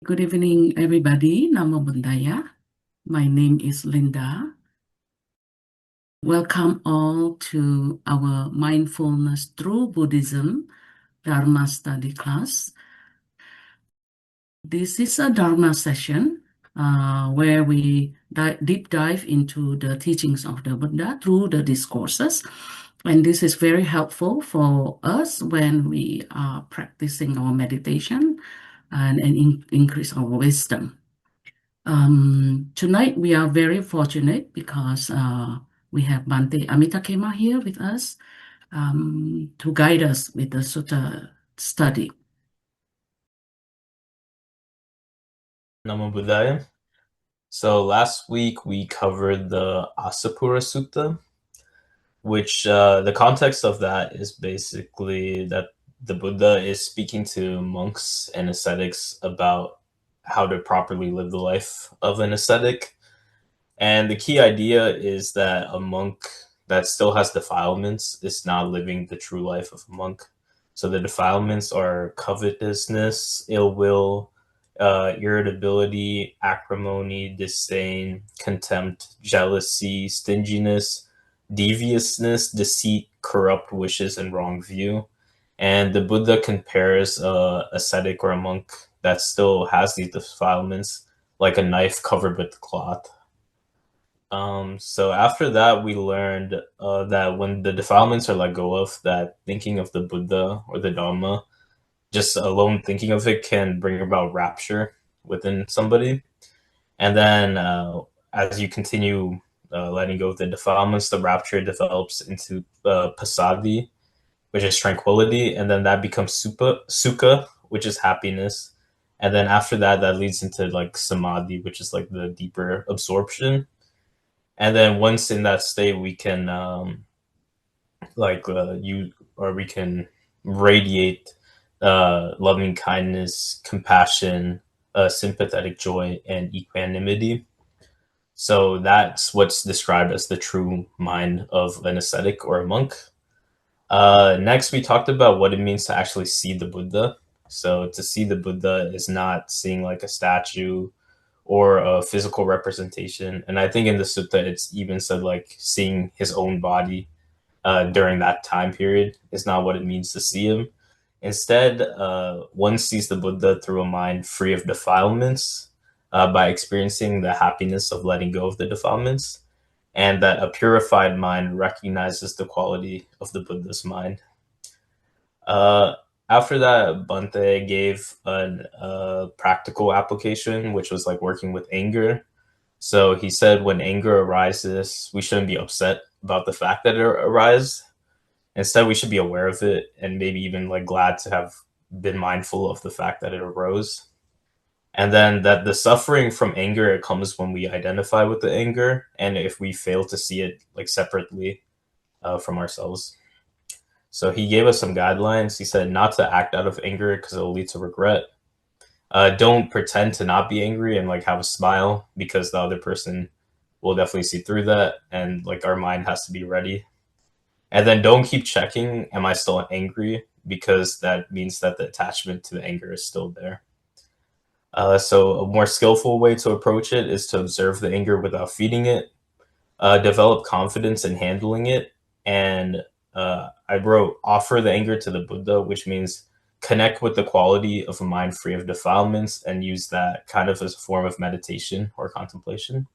Good evening, everybody. Namo Buddhaya. My name is Linda. Welcome all to our Mindfulness through Buddhism Dharma study class. This is a Dharma session where we deep dive into the teachings of the Buddha through the discourses. And this is very helpful for us when we are practicing our meditation and increase our wisdom. Tonight we are very fortunate because we have Bante Amitakema here with us to guide us with the sutta study. Namo Buddhaya. So last week we covered the Asapura Sutta, which the context of that is basically that the Buddha is speaking to monks and ascetics about how to properly live the life of an ascetic. And the key idea is that a monk that still has defilements is not living the true life of a monk. So the defilements are covetousness, ill will, irritability, acrimony, disdain, contempt, jealousy, stinginess, deviousness, deceit, corrupt wishes, and wrong view. And the Buddha compares a ascetic or a monk that still has these defilements like a knife covered with cloth. So after that, we learned that when the defilements are let go of, that thinking of the Buddha or the Dharma, just alone thinking of it can bring about rapture within somebody. And then as you continue letting go of the defilements, the rapture develops into passaddhi, which is tranquility, and then that becomes sukha, which is happiness. And then after that, that leads into like samadhi, which is like the deeper absorption. And then once in that state, we can we can radiate loving kindness, compassion, sympathetic joy, and equanimity. So that's what's described as the true mind of an ascetic or a monk. Next, we talked about what it means to actually see the Buddha. So to see the Buddha is not seeing like a statue or a physical representation. And I think in the sutta, it's even said like seeing his own body during that time period is not what it means to see him. Instead, one sees the Buddha through a mind free of defilements by experiencing the happiness of letting go of the defilements, and that a purified mind recognizes the quality of the Buddha's mind. Uh, After that, Bante gave a practical application, which was like working with anger. So he said when anger arises, we shouldn't be upset about the fact that it arises. Instead, we should be aware of it and maybe even like glad to have been mindful of the fact that it arose. And then that the suffering from anger, it comes when we identify with the anger and if we fail to see it like separately from ourselves. So he gave us some guidelines. He said not to act out of anger because it'll lead to regret. Don't pretend to not be angry and like have a smile because the other person will definitely see through that, and like our mind has to be ready. And then don't keep checking, am I still angry? Because that means that the attachment to the anger is still there. So a more skillful way to approach it is to observe the anger without feeding it, develop confidence in handling it, and I wrote offer the anger to the Buddha, which means connect with the quality of a mind free of defilements and use that kind of as a form of meditation or contemplation.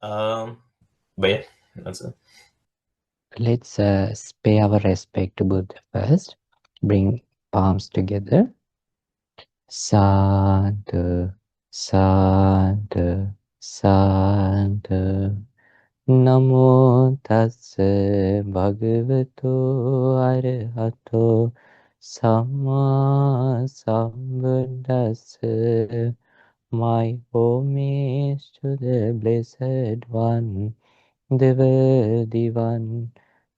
Um, but yeah, that's it. Let's pay our respect to Buddha first. Bring palms together. Sadhu, sadhu, sadhu. Namo tassa bhagavato arahato samma sambuddhassa. My homage to the Blessed One, the Worthy One,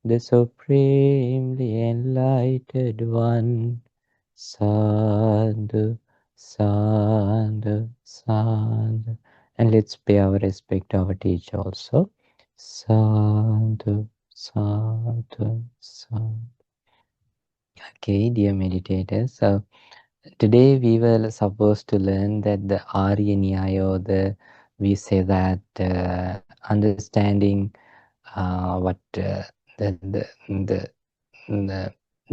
the Supremely Enlightened One. Sadhu, sadhu, sadhu. And let's pay our respect to our teacher also. Sadhu, sadhu, sadhu. Okay, dear meditators. today we were supposed to learn that the Arya or we say that understanding what the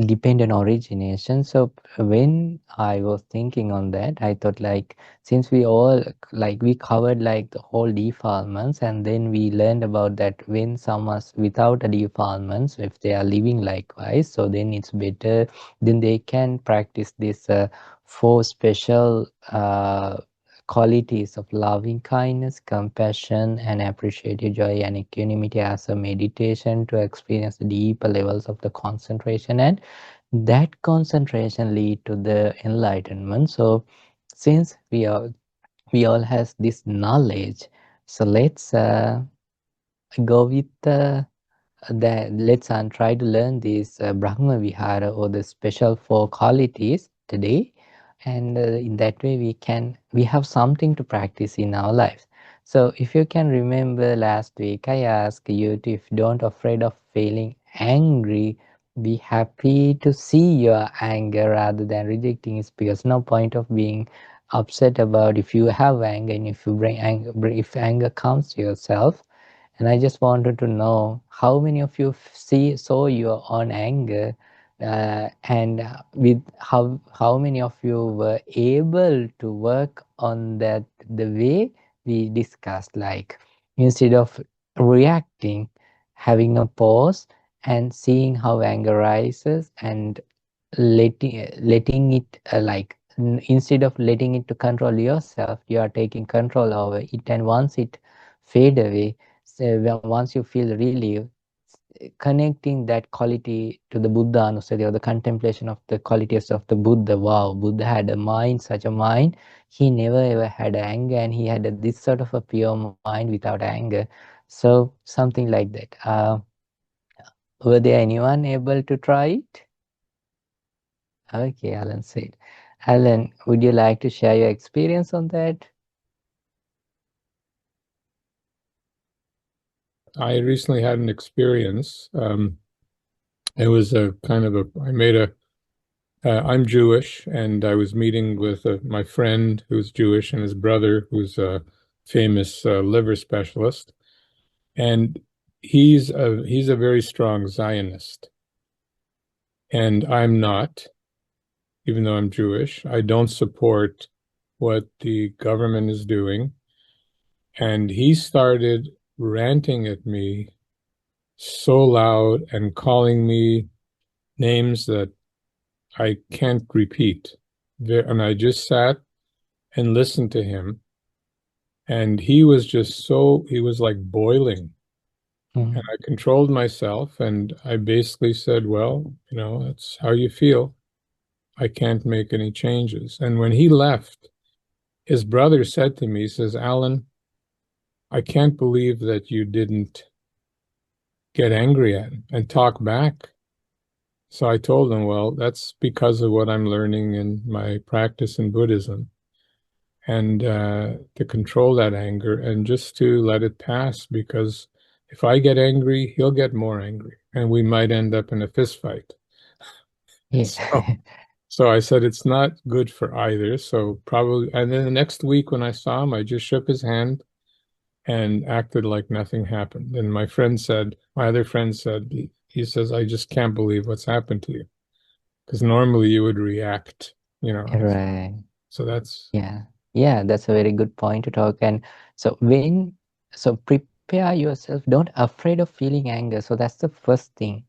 dependent origination. So when I was thinking on that, I thought like, since we all like we covered like the whole defilements, and then we learned about that when someone's without a defilements, if they are living likewise, so then it's better, then they can practice this four special qualities of loving kindness, compassion, and appreciative joy and equanimity as a meditation to experience the deeper levels of the concentration, and that concentration lead to the enlightenment. So since we all has this knowledge, so let's go with that let's try to learn this Brahma Vihara or the special four qualities today, and in that way we have something to practice in our lives. So if you can remember last week, I asked you to, if don't afraid of feeling angry, be happy to see your anger rather than rejecting it, because no point of being upset about if you have anger, and if you bring anger, if anger comes to yourself. And I just wanted to know how many of you saw your own anger, and with how many of you were able to work on that the way we discussed, like instead of reacting, having a pause and seeing how anger rises, and letting it instead of letting it to control yourself, you are taking control over it, and once it fade away, so once you feel relief, connecting that quality to the Buddha Anusati, or the contemplation of the qualities of the Buddha. Wow, Buddha had a mind, such a mind. He never ever had anger, and he had this sort of a pure mind without anger. So something like that. Were there anyone able to try it? Okay, Alan said. Alan, would you like to share your experience on that? I recently had an experience. It was a kind of I'm Jewish, and I was meeting with my friend who's Jewish and his brother who's a famous liver specialist, and he's a very strong Zionist, and I'm not, even though I'm Jewish. I don't support what the government is doing, and he started ranting at me so loud and calling me names that I can't repeat. And I just sat and listened to him. And he was he was like boiling. Mm. And I controlled myself, and I basically said, well, that's how you feel. I can't make any changes. And when he left, his brother said to me, he says, Alan, I can't believe that you didn't get angry at him and talk back. So I told him, well, that's because of what I'm learning in my practice in Buddhism, and to control that anger and just to let it pass, because if I get angry, he'll get more angry, and we might end up in a fist fight. Yeah. So I said it's not good for either. So probably, and then the next week when I saw him, I just shook his hand and acted like nothing happened. And my other friend said, he says, I just can't believe what's happened to you. Because normally you would react, Right. So that's Yeah, that's a very good point to talk. And so prepare yourself. Don't afraid of feeling anger. So that's the first thing.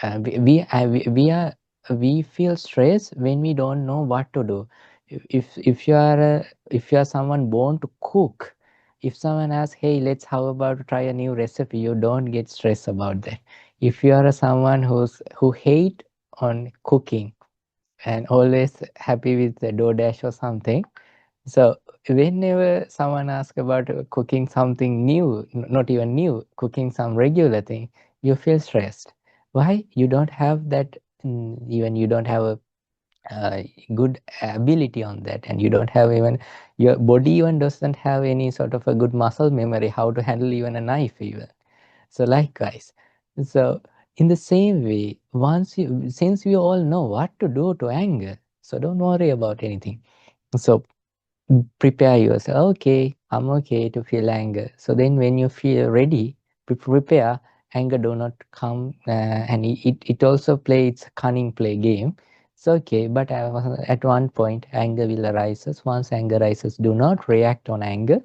We feel stress when we don't know what to do. If you are someone born to cook, if someone asks, hey, let's how about to try a new recipe, you don't get stressed about that. If you are someone who hate on cooking and always happy with the DoorDash or something, so whenever someone asks about cooking something new, not even new, cooking some regular thing, you feel stressed. Why? You don't have that, even you don't have a good ability on that, and you don't have even, your body even doesn't have any sort of a good muscle memory how to handle even a knife even. So likewise, so in the same way, since we all know what to do to anger, So don't worry about anything. So prepare yourself. Okay, I'm okay to feel anger. So then when you feel ready, prepare, anger do not come, and it also play its cunning play game. It's okay, but at one point anger will arises. Once anger arises, do not react on anger.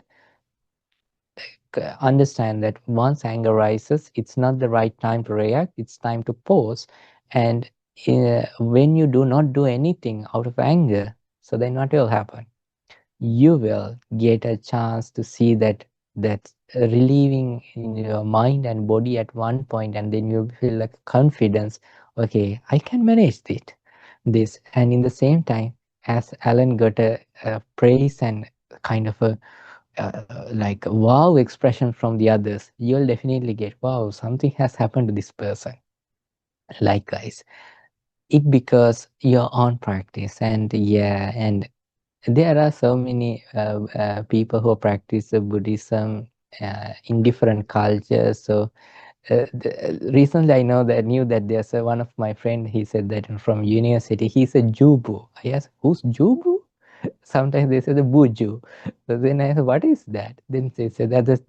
Understand that once anger rises, it's not the right time to react. It's time to pause. And when you do not do anything out of anger, so then what will happen? You will get a chance to see that relieving in your mind and body at one point, and then you feel like confidence. Okay, I can manage this. And in the same time, as Alan got a praise and kind of a like wow expression from the others, you'll definitely get wow, something has happened to this person. Likewise, it because your own practice. And yeah, and there are so many people who practice Buddhism in different cultures. So recently I knew that there's one of my friend, he said that from university he's a Jubu. I asked, who's Jubu? Sometimes they say the buju. So then I said, what is that? Then they say that's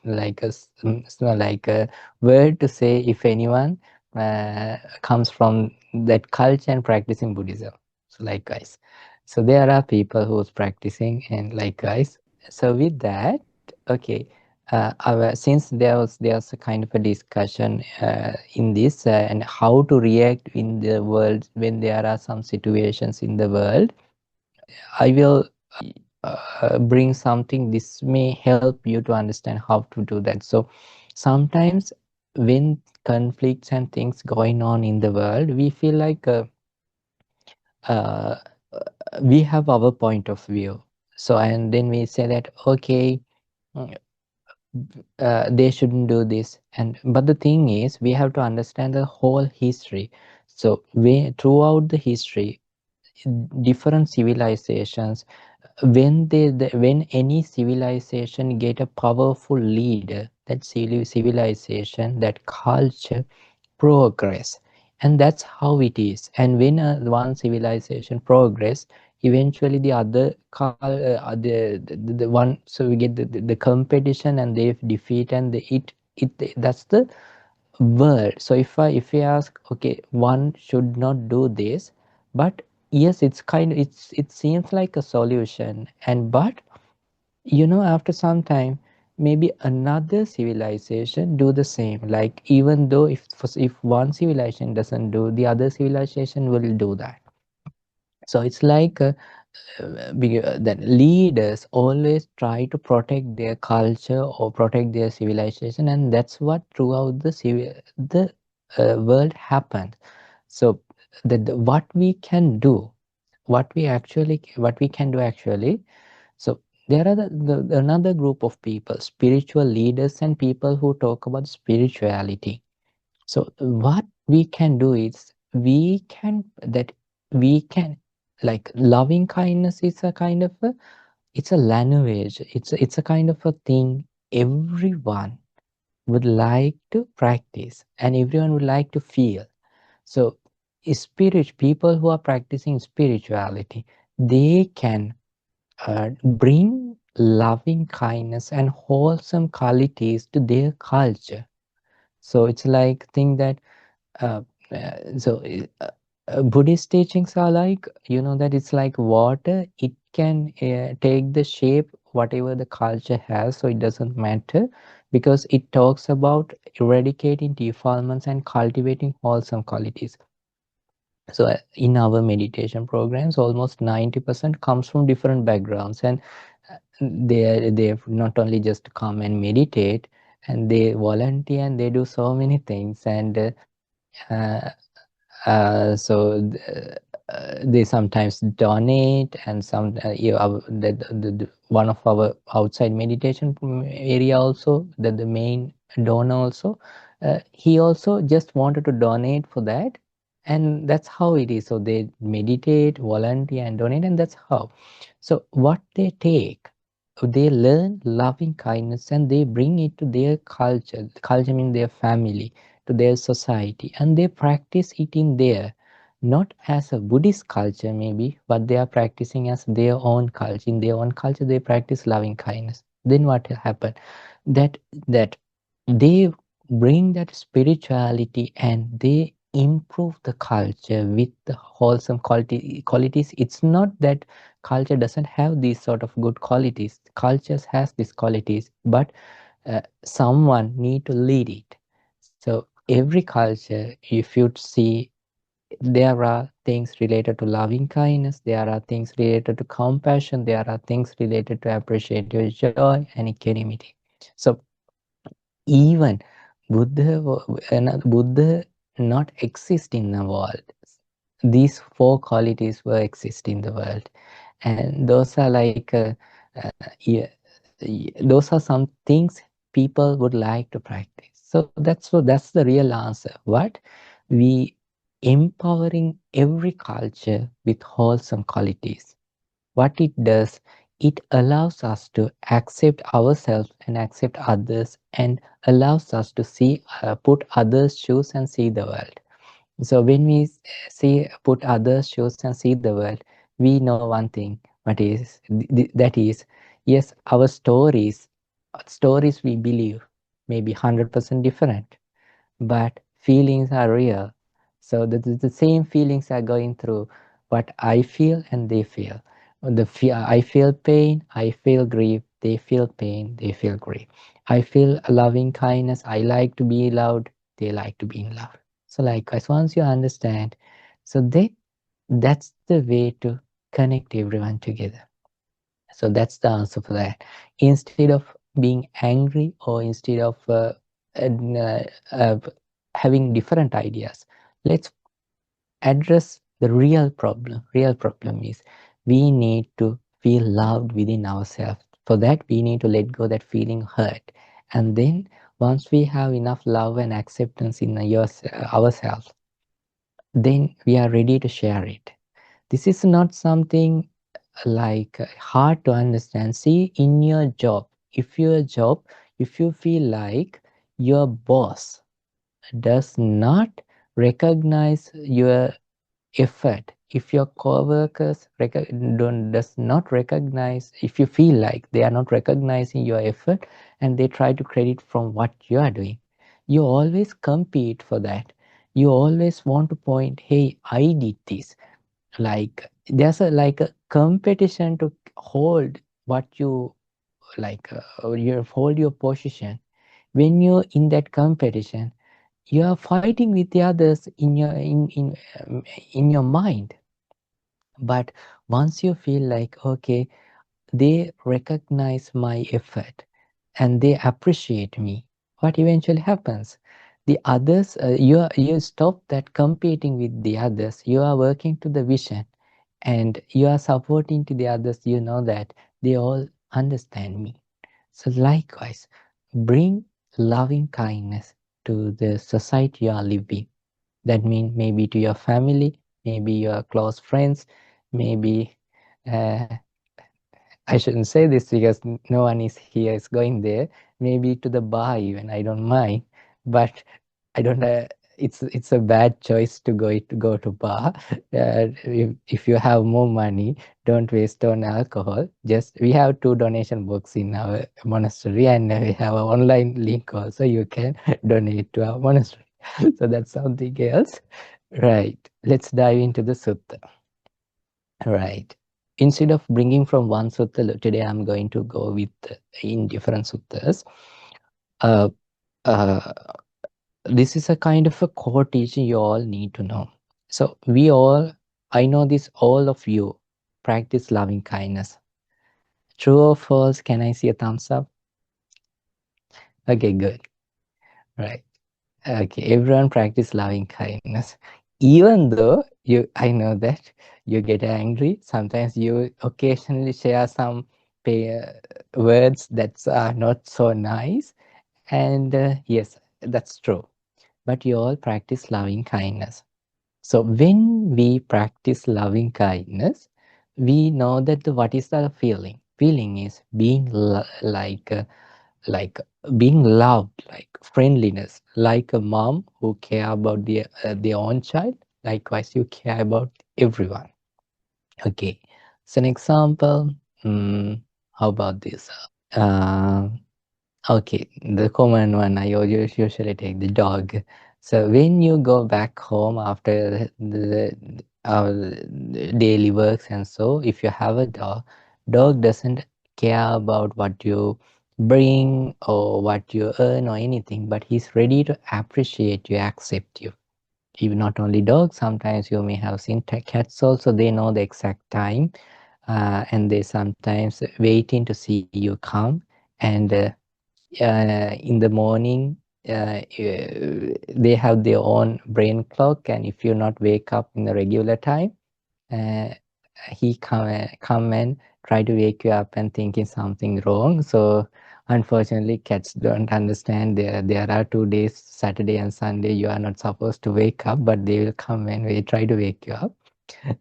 like like a word to say if anyone comes from that culture and practicing Buddhism. So likewise, so there are people who's practicing and likewise. So with that, okay. Since there's a kind of a discussion in this and how to react in the world when there are some situations in the world, I will bring something. This may help you to understand how to do that. So sometimes when conflicts and things going on in the world, we feel like uh, we have our point of view. So and then we say that okay, mm, they shouldn't do this. And but the thing is, we have to understand the whole history. So we throughout the history, different civilizations, when when any civilization get a powerful leader, that civilization, that culture progress. And that's how it is. And when one civilization progress, eventually the other the one, so we get the competition and they defeat, and that's the world. So if I ask, okay, one should not do this, but yes, it seems like a solution. And but after some time, maybe another civilization do the same. Like even though if one civilization doesn't do, the other civilization will do that. So it's like that leaders always try to protect their culture or protect their civilization, and that's what throughout the world happened. So what we can do, what we can do actually. So there are another group of people, spiritual leaders and people who talk about spirituality. So what we can do is we can like loving kindness is a kind of a, it's a language. It's a kind of a thing everyone would like to practice and everyone would like to feel. So spirit people who are practicing spirituality, they can bring loving kindness and wholesome qualities to their culture. So it's like thing that uh, Buddhist teachings are like, that it's like water. It can take the shape whatever the culture has, so it doesn't matter, because it talks about eradicating defilements and cultivating wholesome qualities. So in our meditation programs, almost 90% comes from different backgrounds, and they not only just come and meditate, and they volunteer and they do so many things. And uh, they sometimes donate, and one of our outside meditation area also, that the main donor also, he also just wanted to donate for that. And that's how it is. So they meditate, volunteer and donate, and that's how. So what they take, they learn loving kindness and they bring it to their culture means their family, to their society, and they practice it in there. not as a Buddhist culture maybe, but they are practicing as their own culture. In their own culture, they practice loving kindness. Then what will happen? That that they bring that spirituality and they improve the culture with the wholesome qualities. It's not that culture doesn't have these sort of good qualities. Cultures has these qualities, but someone need to lead it. So every culture, if you see, there are things related to loving kindness, there are things related to compassion, there are things related to appreciate your joy and equanimity. So even Buddha not exist in the world. These four qualities were exist in the world, and those are like yeah, those are some things people would like to practice. So that's the real answer. What we empowering every culture with wholesome qualities. What it does, it allows us to accept ourselves and accept others, and allows us to see, put others' shoes and see the world. So when we see, put others' shoes and see the world, we know one thing. What is that is, yes, our stories we believe may be 100% different, but feelings are real. So the same feelings are going through what I feel and they feel. I feel pain, I feel grief, they feel pain, they feel grief. I feel loving kindness, I like to be loved, they like to be in love. So likewise, once you understand, so that's the way to connect everyone together. So that's the answer for that. Instead of being angry or instead of uh, uh, having different ideas, let's address the real problem. Real problem is we need to feel loved within ourselves. For that, we need to let go that feeling hurt. And then once we have enough love and acceptance in ourselves, then we are ready to share it. This is not something like hard to understand. See, in your job, if you feel like your boss does not recognize your effort, if your coworkers does not recognize, if you feel like they are not recognizing your effort and they try to credit from what you are doing, you always compete for that. You always want to point, hey, I did this. Like there's a competition to hold what you you hold your position. When you're in that competition, you are fighting with the others in your mind. But once you feel like, okay, they recognize my effort and they appreciate me, what eventually happens, the others, you stop that competing with the others, you are working to the vision, and you are supporting to the others. You know that they all understand me. So likewise, bring loving kindness to the society you are living. That means maybe to your family, maybe your close friends, maybe uh, I shouldn't say this because no one is here is going there. Maybe to the bar even, I don't mind. But I don't. It's a bad choice to go to bar. If you have more money, don't waste on alcohol. Just we have 2 donation books in our monastery, and we have an online link also. You can donate to our monastery. So that's something else, right? Let's dive into the sutta. Right. Instead of bringing from one sutta, today I'm going to go with in different suttas. Uh, uh, this is a kind of a core teaching you all need to know. So I know this, all of you practice loving kindness. True or false? Can I see a thumbs up? Okay, good. Right. Okay, everyone practice loving kindness. Even though I know that you get angry, sometimes you occasionally share some words that are not so nice. And yes, that's true. But you all practice loving kindness. So when we practice loving kindness, we know that what is the feeling? Feeling is being like being loved, like friendliness, like a mom who care about their own child. Likewise, you care about everyone. Okay, so an example, how about this? Uh, okay, the common one I usually take the dog. So when you go back home after the daily works and so, if you have a dog doesn't care about what you bring or what you earn or anything, but he's ready to appreciate you, accept you. Even not only dogs, sometimes you may have seen cats also, they know the exact time, and they sometimes waiting to see you come, and in the morning they have their own brain clock, and if you not wake up in the regular time, uh, he come and try to wake you up and thinking something wrong. So unfortunately, cats don't understand. There are 2 days, Saturday and Sunday, you are not supposed to wake up, but they will come and they try to wake you up.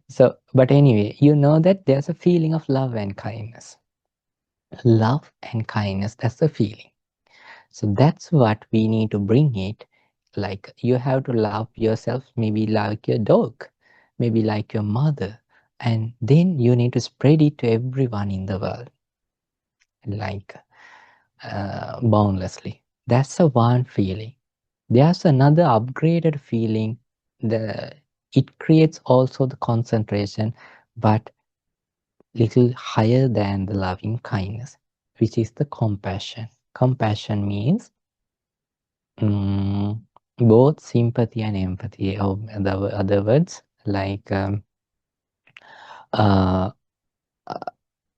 So, but anyway, you know that there's a feeling of love and kindness. Love and kindness, that's the feeling. So that's what we need to bring it. Like you have to love yourself, maybe like your dog, maybe like your mother, and then you need to spread it to everyone in the world, like boundlessly. That's the one feeling. There's another upgraded feeling. The it creates also the concentration, but little higher than the loving kindness, which is the compassion. Compassion means both sympathy and empathy, or other words, like uh,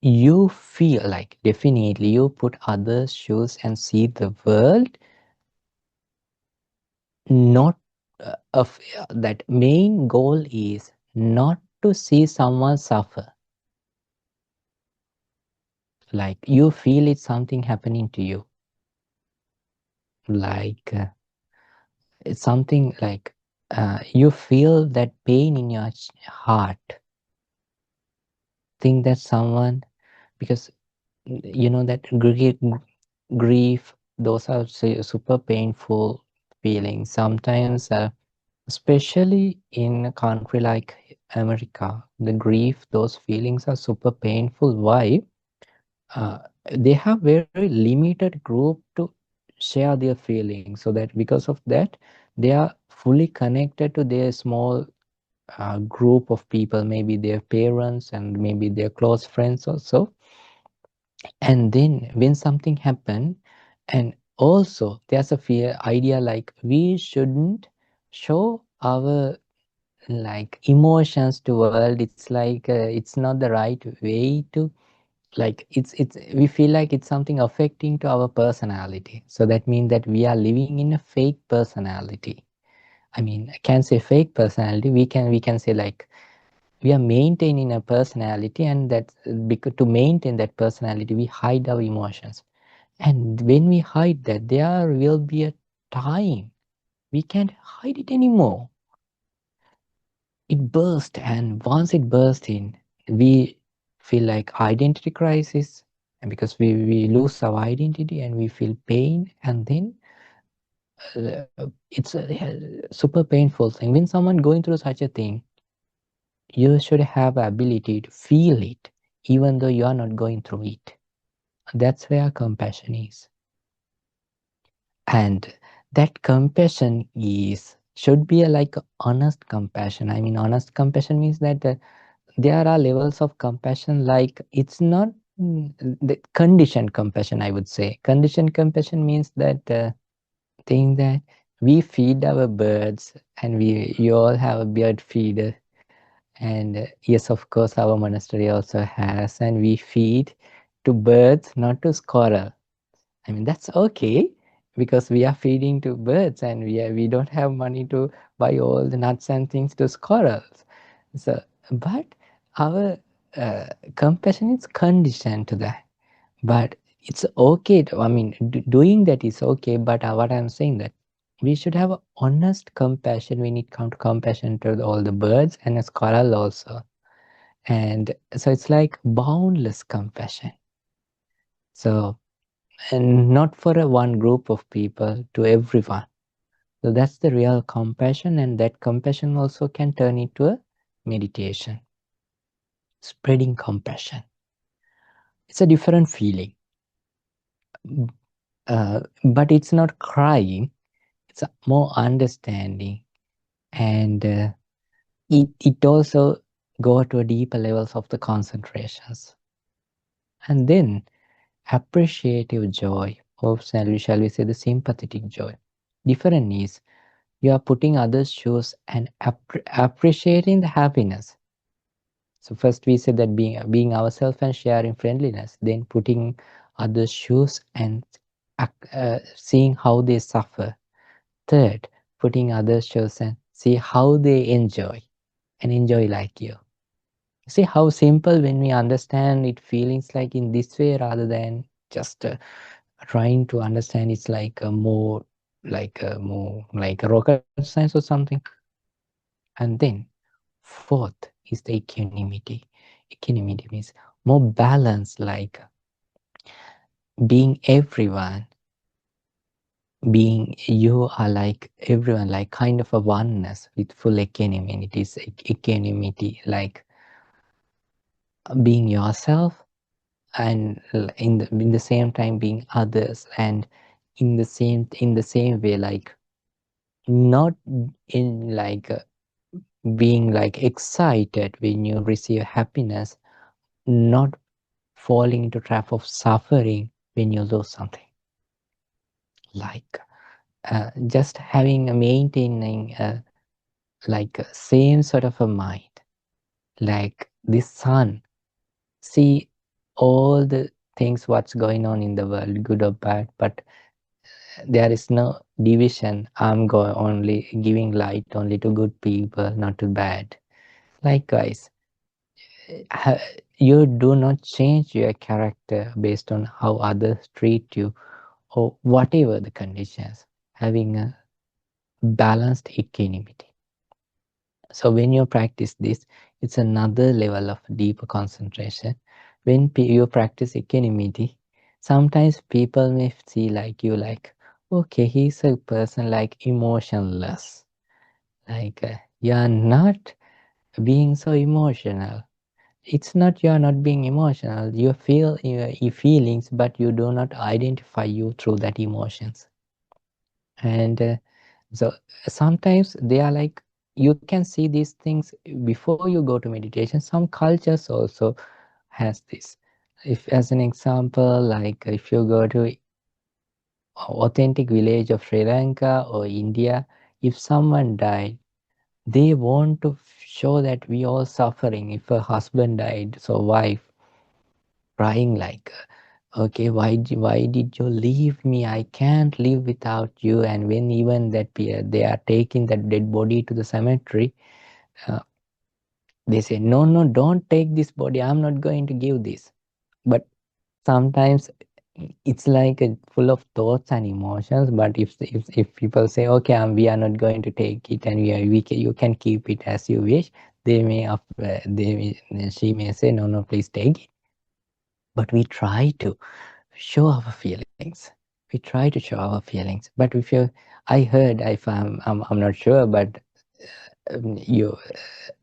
you feel like definitely you put others' shoes and see the world not of that main goal is not to see someone suffer. Like you feel it's something happening to you, like it's something like you feel that pain in your heart. Think that someone, because you know that grief, those are super painful feelings. Sometimes, especially in a country like America, the grief, those feelings are super painful. Why? Uh, they have very limited group to share their feelings, so that because of that, they are fully connected to their small group of people, maybe their parents and maybe their close friends also. And then when something happened, and also there's a fear idea like we shouldn't show our like emotions to world. It's like it's not the right way to, like it's we feel like it's something affecting to our personality. So that means that we are living in a fake personality. I mean, I can't say fake personality, we can say like we are maintaining a personality, and that's because to maintain that personality we hide our emotions. And when we hide that, there will be a time we can't hide it anymore. It burst, and once it burst in, we feel like identity crisis, and because we lose our identity and we feel pain, and then it's a super painful thing. When someone going through such a thing, you should have ability to feel it even though you are not going through it. That's where compassion is. And that compassion is should be a like a honest compassion. I mean, honest compassion means that there are levels of compassion, like it's not the conditioned compassion, I would say. Conditioned compassion means that thing that we feed our birds, and you all have a bird feeder. And yes, of course, our monastery also has, and we feed to birds, not to squirrel. I mean, that's okay, because we are feeding to birds, and we don't have money to buy all the nuts and things to squirrels. So, but our compassion is conditioned to that. But it's okay. I mean, doing that is okay. But what I'm saying that we should have a honest compassion when it comes to compassion to all the birds and a squirrel also. And so it's like boundless compassion. So, and not for a one group of people, to everyone. So that's the real compassion, and that compassion also can turn into a meditation. Spreading compassion. It's a different feeling, but it's not crying. It's a more understanding, and it also go to a deeper levels of the concentrations. And then appreciative joy, or shall we say the sympathetic joy. Different is you are putting others' shoes and appreciating the happiness. So first we said that being ourselves and sharing friendliness, then putting others' shoes and seeing how they suffer. Third, putting others' shoes and see how they enjoy and enjoy like you. See how simple when we understand it feelings like in this way rather than just trying to understand it's like a more like a rocket science or something. And then fourth is the equanimity. Equanimity means more balance, like being everyone, being you are like everyone, like kind of a oneness with full equanimity. It is equanimity, like being yourself and in the same time being others, and in the same way, like not in like being like excited when you receive happiness, not falling into trap of suffering when you lose something, like just having a maintaining like same sort of a mind, like this sun see all the things what's going on in the world, good or bad, but there is no division. I'm going only giving light only to good people, not to bad. Likewise, you do not change your character based on how others treat you or whatever the conditions, having a balanced equanimity. So when you practice this, it's another level of deeper concentration. When you practice equanimity, sometimes people may see like you like, okay, he's a person like emotionless. Like you are not being so emotional. It's not you are not being emotional. You feel your feelings, but you do not identify you through that emotions. And so sometimes they are like, you can see these things before you go to meditation. Some cultures also has this. If as an example, like if you go to authentic village of Sri Lanka or India, if someone died, they want to show that we all suffering. If a husband died, so wife crying like, okay, why did you leave me? I can't live without you. And when even that they are taking that dead body to the cemetery, uh, they say, no, no, don't take this body. I'm not going to give this. But sometimes it's like full of thoughts and emotions. But if people say, okay, we are not going to take it, and you can keep it as you wish, she may say, no, no, please take it. But we try to show our feelings. We try to show our feelings. But I heard, if I'm not sure, but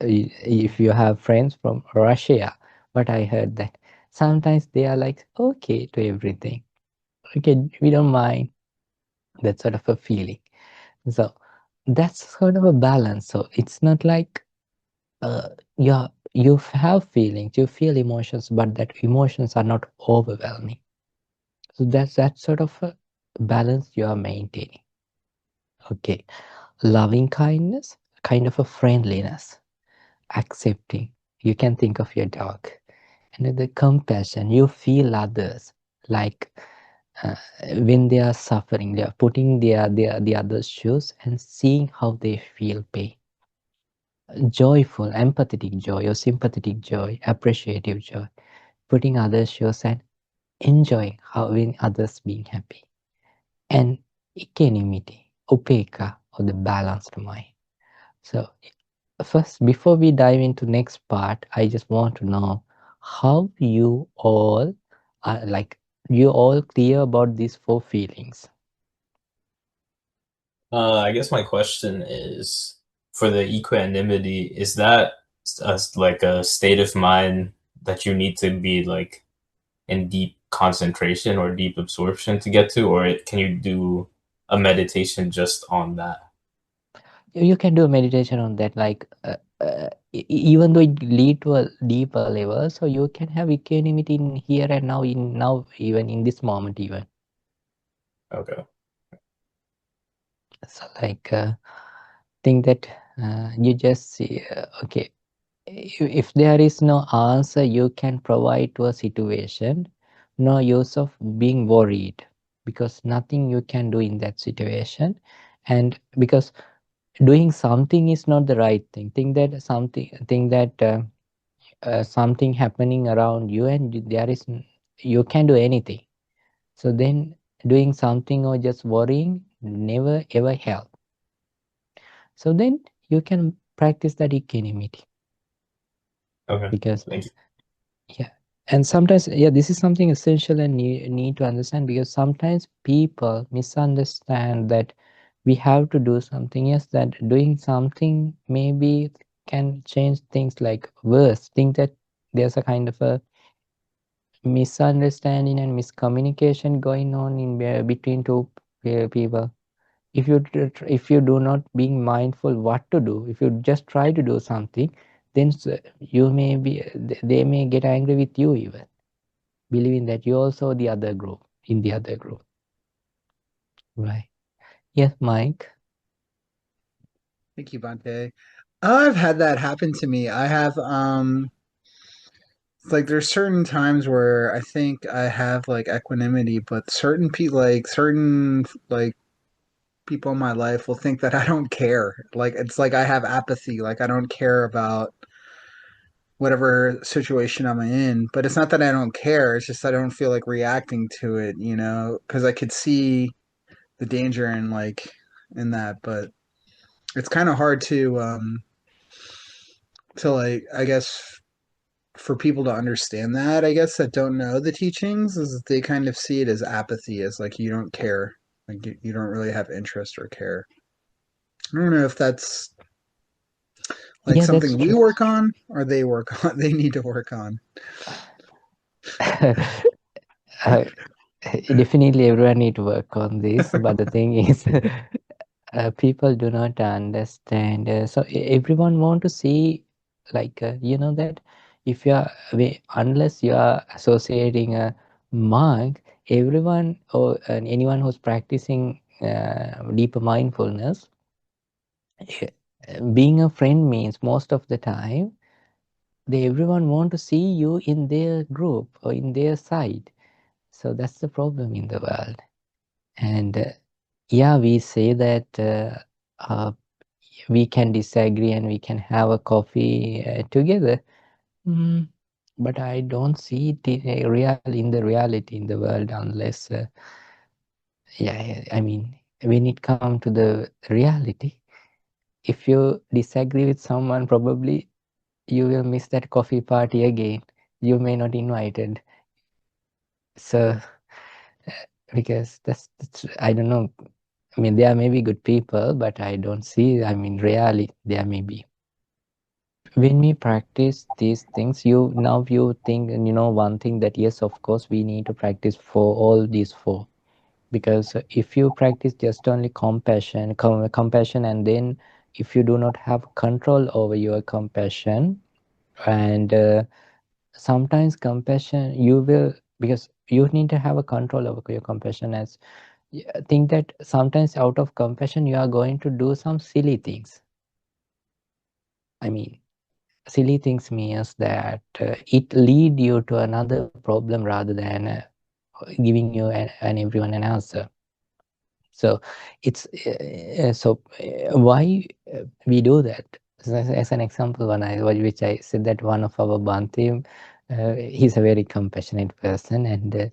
if you have friends from Russia, but I heard that sometimes they are like okay to everything. Okay, we don't mind that sort of a feeling. So that's sort of a balance. So it's not like uh, you have feelings, you feel emotions, but that emotions are not overwhelming. So that's that sort of a balance you are maintaining. Okay, loving kindness, kind of a friendliness, accepting. You can think of your dog. And the compassion, you feel others, like uh, when they are suffering, they are putting the other's shoes and seeing how they feel pain. Joyful, empathetic joy or sympathetic joy, appreciative joy, putting others' shoes and enjoying how when others being happy. And equanimity, upeka, or the balanced mind. So first, before we dive into next part, I just want to know how you all are like, you all clear about these four feelings. I guess my question is for the equanimity, is that like a state of mind that you need to be like in deep concentration or deep absorption to get to, or can you do a meditation just on that? You can do a meditation on that, like even though it lead to a deeper level, so you can have equanimity in here and now, in now, even in this moment even. Okay. So like think that you just see, okay, if there is no answer you can provide to a situation, no use of being worried, because nothing you can do in that situation. And because doing something is not the right thing, think that something happening around you and there is you can do anything. So then doing something or just worrying never ever help. So then you can practice that equanimity. Okay. Because Thank you. yeah, and sometimes, yeah, this is something essential and need to understand, because sometimes people misunderstand that we have to do something. Yes, that doing something maybe can change things like worse. Think that there's a kind of a misunderstanding and miscommunication going on in between two people. If you do not being mindful what to do, if you just try to do something, then you may be they may get angry with you even, believing that you also the other group, in the other group, right? Yes, Mike. Thank you, Bante. I've had that happen to me. I have like there's certain times where I think I have like equanimity, but certain people in my life will think that I don't care. Like it's like I have apathy, like I don't care about whatever situation I'm in. But it's not that I don't care, it's just I don't feel like reacting to it, you know, because I could see the danger in in that, but it's kind of hard to like I guess for people to understand that, I guess, that don't know the teachings, is that they kind of see it as apathy, as like you don't care, like you don't really have interest or care. I don't know if that's like Yeah, that's something we true. work on or they work on. They need to work on. uh, Definitely everyone need to work on this, but the thing is people do not understand, so everyone want to see, like you know that if you are unless you are associating a monk, everyone or anyone who's practicing deeper mindfulness, eh, being a friend means most of the time they everyone want to see you in their group or in their side. So that's the problem in the world. And yeah, we say that uh, we can disagree and we can have a coffee together. Mm, but I don't see it in in the reality in the world, unless yeah, I mean, when it comes to the reality, if you disagree with someone, probably you will miss that coffee party again. You may not invited. So because that's I don't know. I mean, there may be good people, but I don't see. I mean, really, there may be. When we practice these things, you think, and you know one thing, that yes, of course, we need to practice for all these four. Because if you practice just only compassion, and then if you do not have control over your compassion, and sometimes compassion you will, because you need to have a control over your compassion, as think that sometimes out of compassion you are going to do some silly things. I mean, silly things means that it lead you to another problem rather than giving you and everyone an answer. So it's why we do that. As an example, which I said, that one of our Bantim, he's a very compassionate person, and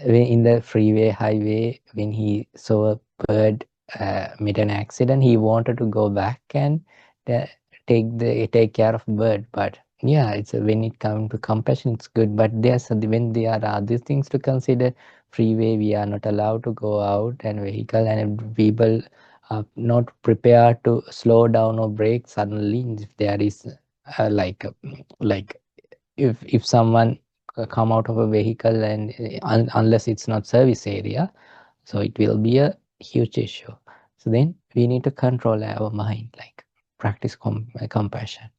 in the freeway highway, when he saw a bird made an accident, he wanted to go back and uh, take care of bird. But yeah, it's when it comes to compassion, it's good. But when there are other things to consider, freeway, we are not allowed to go out, and vehicle and people not prepared to slow down or brake suddenly if there is like if someone come out of a vehicle and unless it's not service area, so it will be a huge issue. So then we need to control our mind, like practice compassion.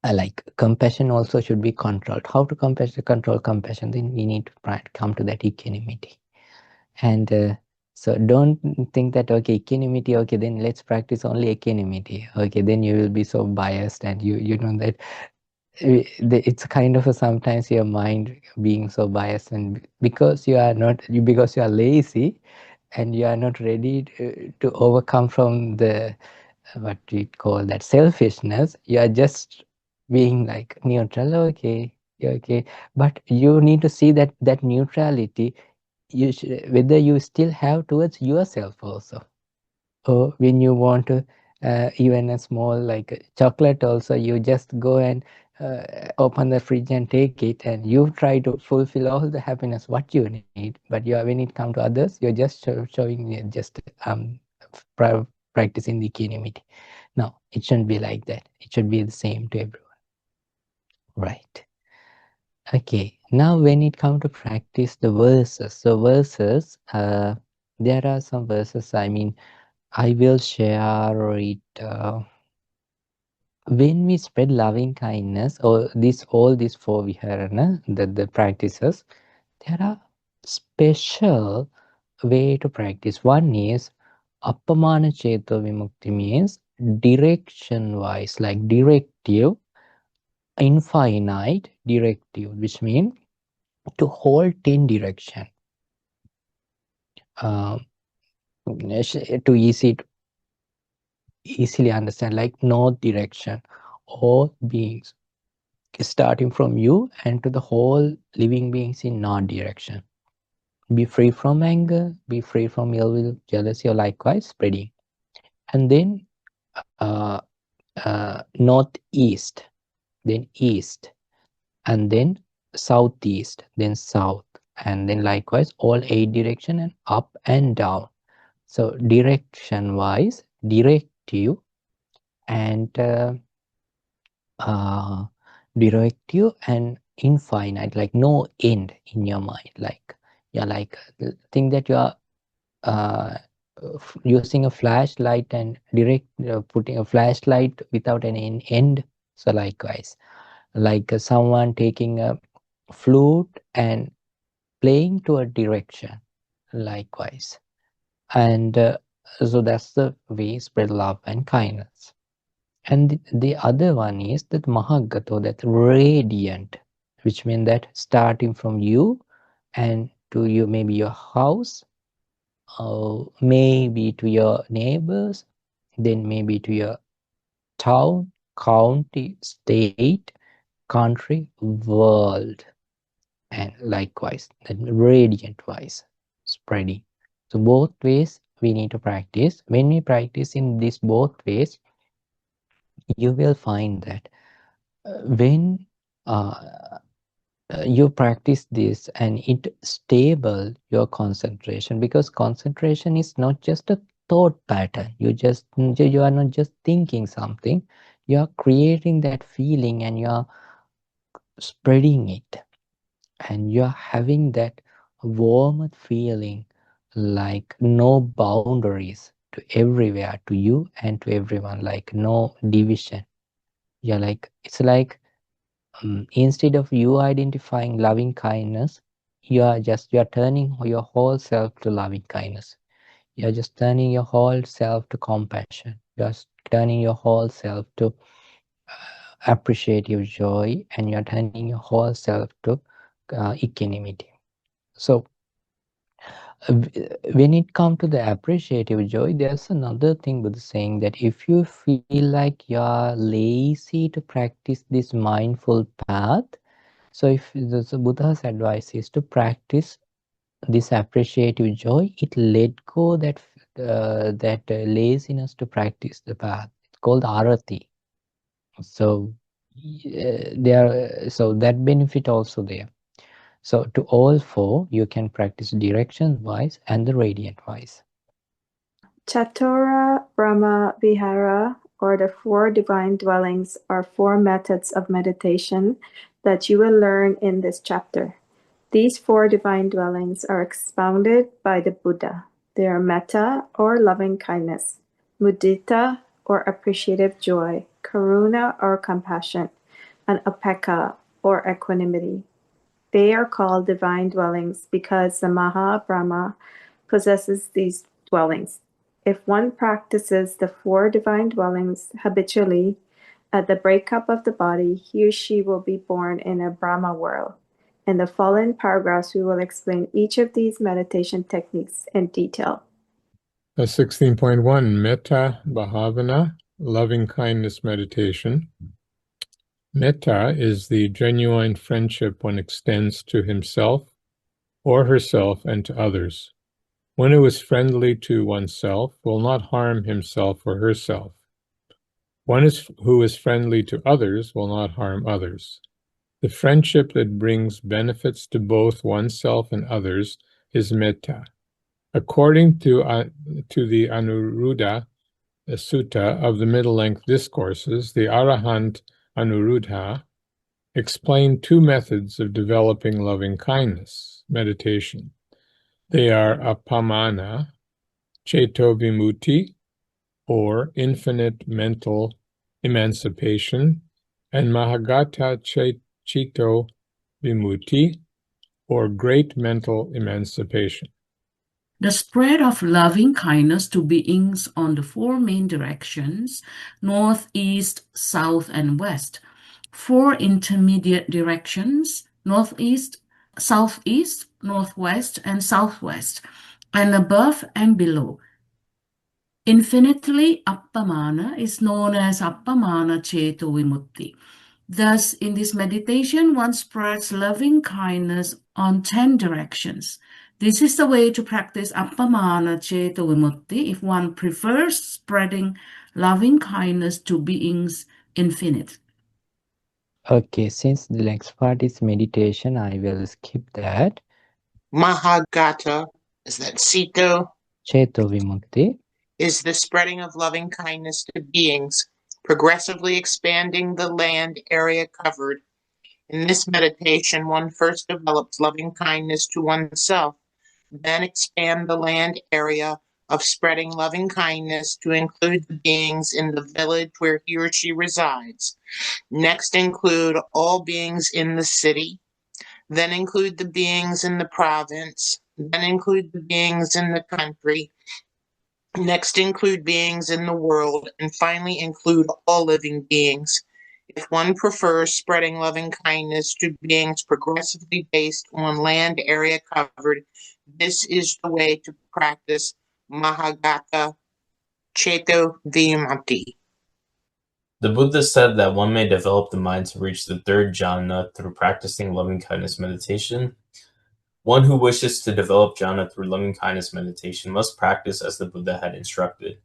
Like compassion also should be controlled. How to control compassion? Then we need to come to that equanimity. And so don't think that, okay, equanimity, okay, then let's practice only equanimity. Okay, then you will be so biased, and you know that it's kind of a, sometimes your mind being so biased, and because you are not, because you are lazy and you are not ready to overcome from the what we call that selfishness, you are just being like neutral. Okay, okay, but you need to see that that neutrality, you whether you still have towards yourself also, or when you want to even a small like chocolate also, you just go and open the fridge and take it, and you try to fulfill all the happiness what you need, but you are, when it comes to others, you're just showing just practicing the equanimity. No, it shouldn't be like that. It should be the same to everyone, right? Okay, now when it comes to practice the verses, so verses, there are some verses, I mean, I will share it. When we spread loving kindness, or this all these four viharana, the practices, there are special way to practice. One is appamana cheto vimukti, means direction wise, like directive, infinite directive, which means to hold 10 direction. To easily understand, like north direction, all beings starting from you and to the whole living beings in north direction. Be free from anger, be free from ill will, jealousy, or likewise spreading. And then northeast, then east, and then southeast, then south, and then likewise all 8 direction and up and down. So direction wise, directive, and directive and infinite, like no end in your mind. Like you're like think that you are using a flashlight and direct putting a flashlight without an end. So likewise, like someone taking a flute and playing to a direction, likewise. And so that's the way spread love and kindness. And the other one is that Mahagato, that radiant, which means that starting from you and to you, maybe your house, maybe to your neighbors, then maybe to your town, county, state, country, world, and likewise, that radiant wise spreading. So both ways we need to practice. When we practice in these both ways, you will find that when you practice this and it stable your concentration, because concentration is not just a thought pattern. You are not just thinking something, you are creating that feeling and you are spreading it, and you are having that warm feeling, like no boundaries, to everywhere, to you and to everyone, like no division. You're like, it's like instead of you identifying loving kindness, you are turning your whole self to loving kindness. You're just turning your whole self to compassion. You're turning your whole self to appreciative joy, and you're turning your whole self to equanimity. So when it comes to the appreciative joy, there's another thing with saying that if you feel like you're lazy to practice this mindful path, so if the Buddha's advice is to practice this appreciative joy, it let go that laziness to practice the path. It's called arati. So so that benefit also there. So to all four, you can practice direction wise and the radiant wise. Chatura Brahma Vihara, or the 4 divine dwellings, are 4 methods of meditation that you will learn in this chapter. These 4 divine dwellings are expounded by the Buddha. They are metta, or loving kindness, mudita, or appreciative joy, karuna, or compassion, and upekkha, or equanimity. They are called divine dwellings because the Maha Brahma possesses these dwellings. If one practices the 4 divine dwellings habitually, at the breakup of the body, he or she will be born in a Brahma world. In the following paragraphs, we will explain each of these meditation techniques in detail. 16.1 Metta Bhavana, loving kindness meditation. Metta is the genuine friendship one extends to himself or herself and to others. One who is friendly to oneself will not harm himself or herself. One who is friendly to others will not harm others. The friendship that brings benefits to both oneself and others is metta. According to the Anuruddha Sutta of the middle-length discourses, the Arahant Anuruddha explained 2 methods of developing loving kindness meditation. They are appamana, ceto vimutti, or infinite mental emancipation, and mahagata ceto vimutti, or great mental emancipation. The spread of loving kindness to beings on the 4 main directions, north, east, south, and west. 4 intermediate directions, northeast, southeast, northwest, and southwest, and above and below. Infinitely appamana is known as appamana ceto vimutti. Thus, in this meditation, one spreads loving kindness on 10 directions. This is the way to practice appamana ceto vimutti if one prefers spreading loving kindness to beings infinite. Okay, since the next part is meditation, I will skip that. Mahagata, is that Sito, Cheto Vimukti is the spreading of loving kindness to beings, progressively expanding the land area covered. In this meditation, one first develops loving kindness to oneself, then expand the land area of spreading loving kindness to include the beings in the village where he or she resides. Next, include all beings in the city, then include the beings in the province, then include the beings in the country, next include beings in the world, and finally include all living beings. If one prefers spreading loving kindness to beings progressively based on land area covered, this is the way to practice Mahagata Ceto Vimutti. The Buddha said that one may develop the mind to reach the 3rd jhana through practicing loving kindness meditation. One who wishes to develop jhana through loving kindness meditation must practice as the Buddha had instructed.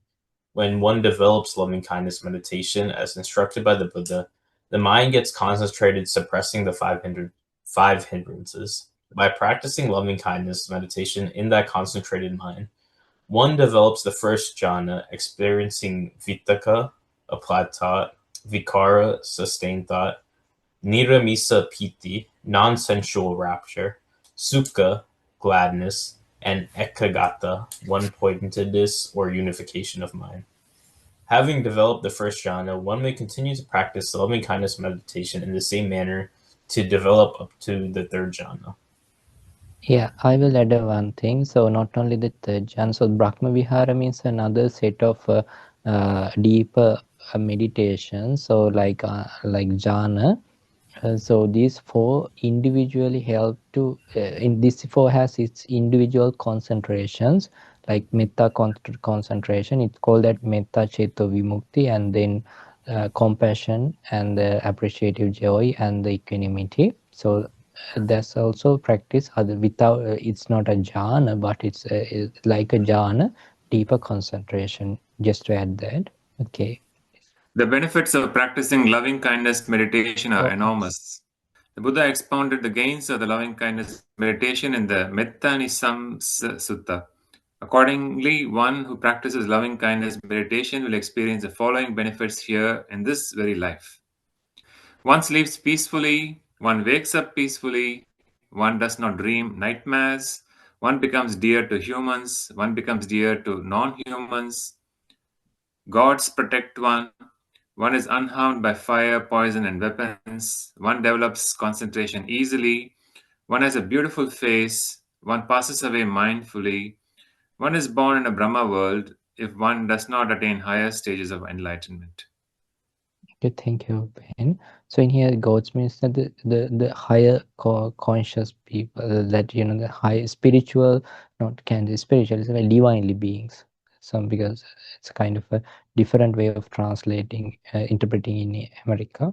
When one develops loving kindness meditation as instructed by the Buddha, the mind gets concentrated, suppressing the 5 hindrances. By practicing loving kindness meditation in that concentrated mind, one develops the 1st jhana, experiencing vitakka, applied thought, vikara, sustained thought, niramisa piti, non-sensual rapture, sukha, gladness, and ekagata, one-pointedness or unification of mind. Having developed the 1st jhana, one may continue to practice loving kindness meditation in the same manner to develop up to the 3rd jhana. Yeah, I will add one thing. So not only the 3rd jhana, so Brahma Vihara means another set of deeper meditation. So like jhana. So these 4 individually help to, in this 4 has its individual concentrations, like metta concentration. It's called that metta ceto vimukti, and then compassion and the appreciative joy and the equanimity. So that's also practice other without it's not a jhana, but it's like a jhana, deeper concentration. Just to add that. Okay. The benefits of practicing loving kindness meditation are enormous. The Buddha expounded the gains of the loving kindness meditation in the Metta Nisam Sutta. Accordingly, one who practices loving kindness meditation will experience the following benefits here in this very life. One sleeps peacefully, one wakes up peacefully, one does not dream nightmares, one becomes dear to humans, one becomes dear to non humans. Gods protect one. One is unharmed by fire, poison, and weapons. One develops concentration easily. One has a beautiful face. One passes away mindfully. One is born in a Brahma world if one does not attain higher stages of enlightenment. Okay, thank you, Ben. So in here, gods means that the higher conscious people, that the high spiritual, not can be spiritual, it's like divinely beings. Some, because it's kind of a different way of translating, interpreting in America.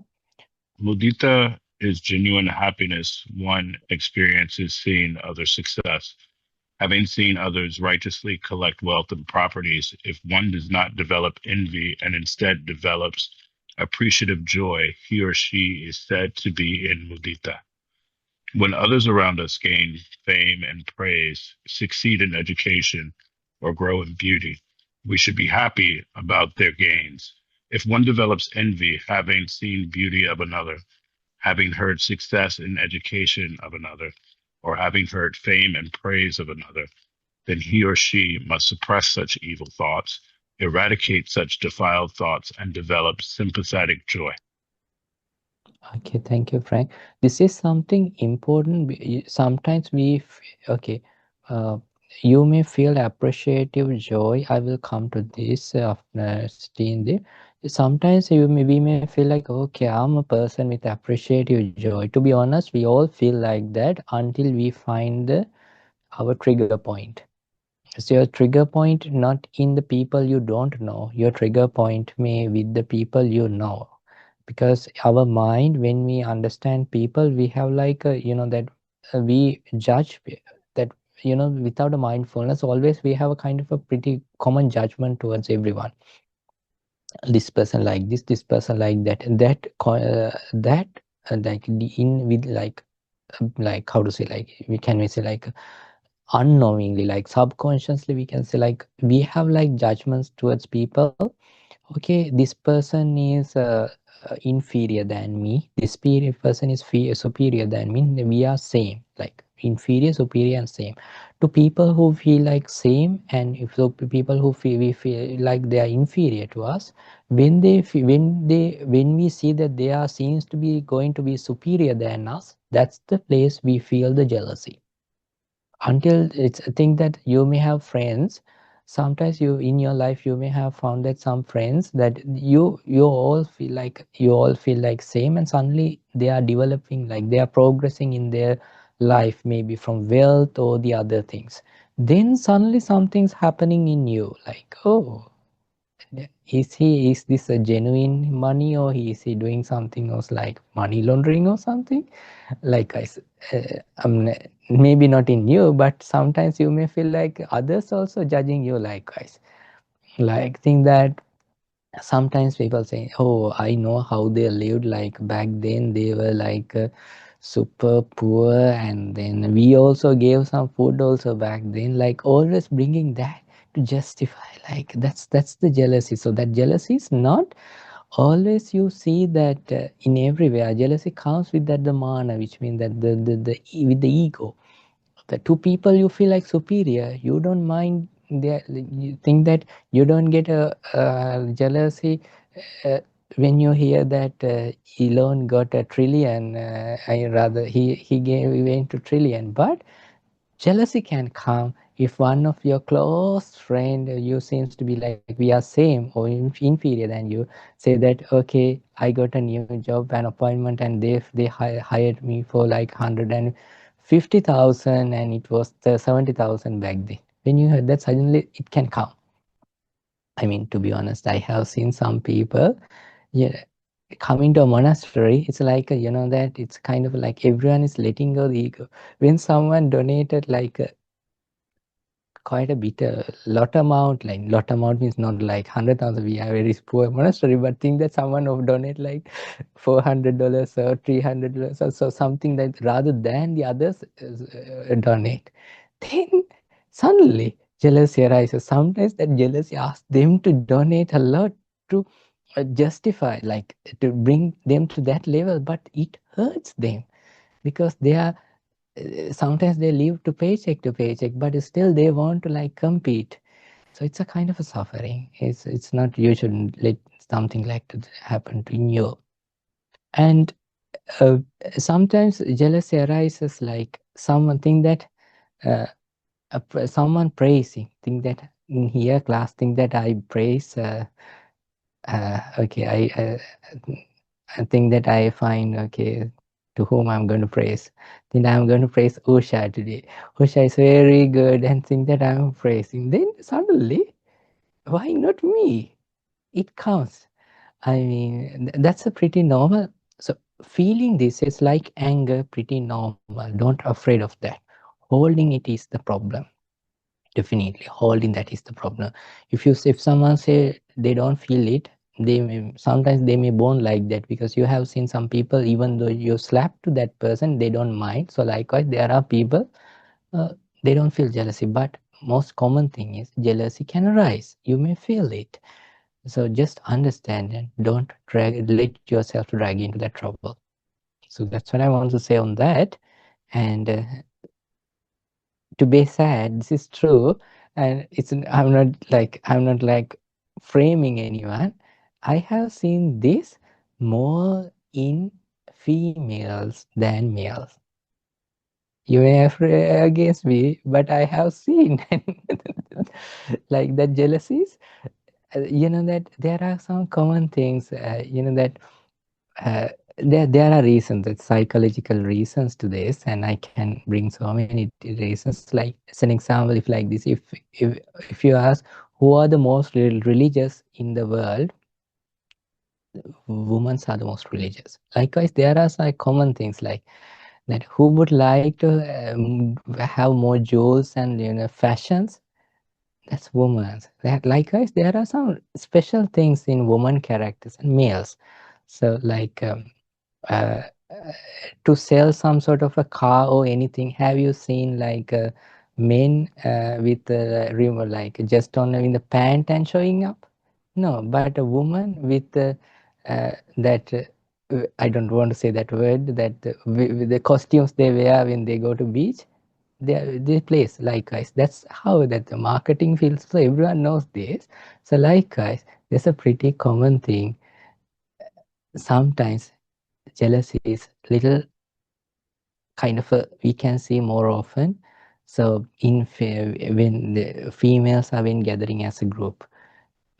Mudita is genuine happiness one experiences seeing other success. Having seen others righteously collect wealth and properties, if one does not develop envy and instead develops appreciative joy, he or she is said to be in mudita. When others around us gain fame and praise, succeed in education, or grow in beauty, we should be happy about their gains. If one develops envy, having seen beauty of another, having heard success in education of another, or having heard fame and praise of another, then he or she must suppress such evil thoughts, eradicate such defiled thoughts, and develop sympathetic joy. Okay, thank you, Frank. This is something important. Sometimes okay, you may feel appreciative joy. I will come to this after seeing this. Sometimes we may feel like, okay, I'm a person with appreciative joy. To be honest, we all feel like that until we find our trigger point. So your trigger point not in the people you don't know. Your trigger point may with the people you know, because our mind, when we understand people, we have like that we judge that without a mindfulness, always we have a kind of a pretty common judgment towards everyone. This person like this person like that, and that like in with like how to say, like we say like unknowingly, like subconsciously, we can say like we have like judgments towards people. Okay, this person is inferior than me, this person is superior than me, we are same, like inferior, superior, and same. To people who feel like same, and if so people who feel like they are inferior to us, when when we see that they are seems to be going to be superior than us, that's the place we feel the jealousy. Until it's a thing that you may have friends, sometimes you in your life you may have found that some friends that you all feel like same, and suddenly they are developing, like they are progressing in their life, maybe from wealth or the other things. Then suddenly something's happening in you, like, oh, is this a genuine money, or is he doing something else like money laundering or something? Like maybe not in you, but sometimes you may feel like others also judging you likewise. Like think that sometimes people say, oh, I know how they lived, like back then they were like super poor, and then we also gave some food also back then, like always bringing that to justify, like that's the jealousy. So that jealousy is not always, you see that in everywhere jealousy comes with that the mana, which means that with the ego. The two people you feel like superior, you don't mind there, you think that you don't get a jealousy uh, when you hear that Elon got a trillion, I rather he gave went to trillion. But jealousy can come if one of your close friend, you seems to be like we are same or inferior than you, say that, okay, I got a new job, an appointment, and they hired me for like 150,000, and it was 70,000 back then. When you heard that, suddenly it can come. I mean, to be honest, I have seen some people, yeah, coming to a monastery. It's like that it's kind of like everyone is letting go the ego. When someone donated like quite a bit, a lot amount, like lot amount means not like 100,000. We are very poor monastery, but think that someone will donate like $400 or $300 or so, something like, rather than the others donate. Then suddenly jealousy arises. Sometimes that jealousy asks them to donate a lot to justify, like to bring them to that level, but it hurts them because they are sometimes they live to paycheck, but still they want to like compete. So it's a kind of a suffering. It's not, you shouldn't let something like that happen to you. And sometimes jealousy arises like someone think that someone praising, think that in here class, think that I praise okay, I think that I find, okay, to whom I'm going to praise. Then I'm going to praise Usha today. Usha is very good and think that I'm praising. Then suddenly, why not me? It counts. I mean, that's a pretty normal. So feeling this is like anger, pretty normal. Don't afraid of that. Holding it is the problem. Definitely holding that is the problem. If someone say they don't feel it, they may, sometimes they may born like that, because you have seen some people, even though you slap to that person, they don't mind. So likewise there are people, they don't feel jealousy, but most common thing is jealousy can arise, you may feel it. So just understand and don't let yourself drag into that trouble. So that's what I want to say on that. And to be sad, this is true, and I'm not like framing anyone. I have seen this more in females than males. You may have against me, but I have seen like that jealousies. You know that there are some common things. You know that there are reasons, it's psychological reasons to this, and I can bring so many reasons. Like as an example, if like this, if you ask who are the most religious in the world, women are the most religious. Likewise, there are some common things like that. Who would like to have more jewels and fashions? That's women. That likewise, there are some special things in woman characters and males. So like. Uh, to sell some sort of a car or anything, have you seen like men with like just on in the pant and showing up? No, but a woman with that I don't want to say that word, that with the costumes they wear when they go to beach, they place likewise. That's how that the marketing feels, so everyone knows this. So likewise, there's a pretty common thing. Sometimes jealousy is little kind of we can see more often. So when the females are been gathering as a group,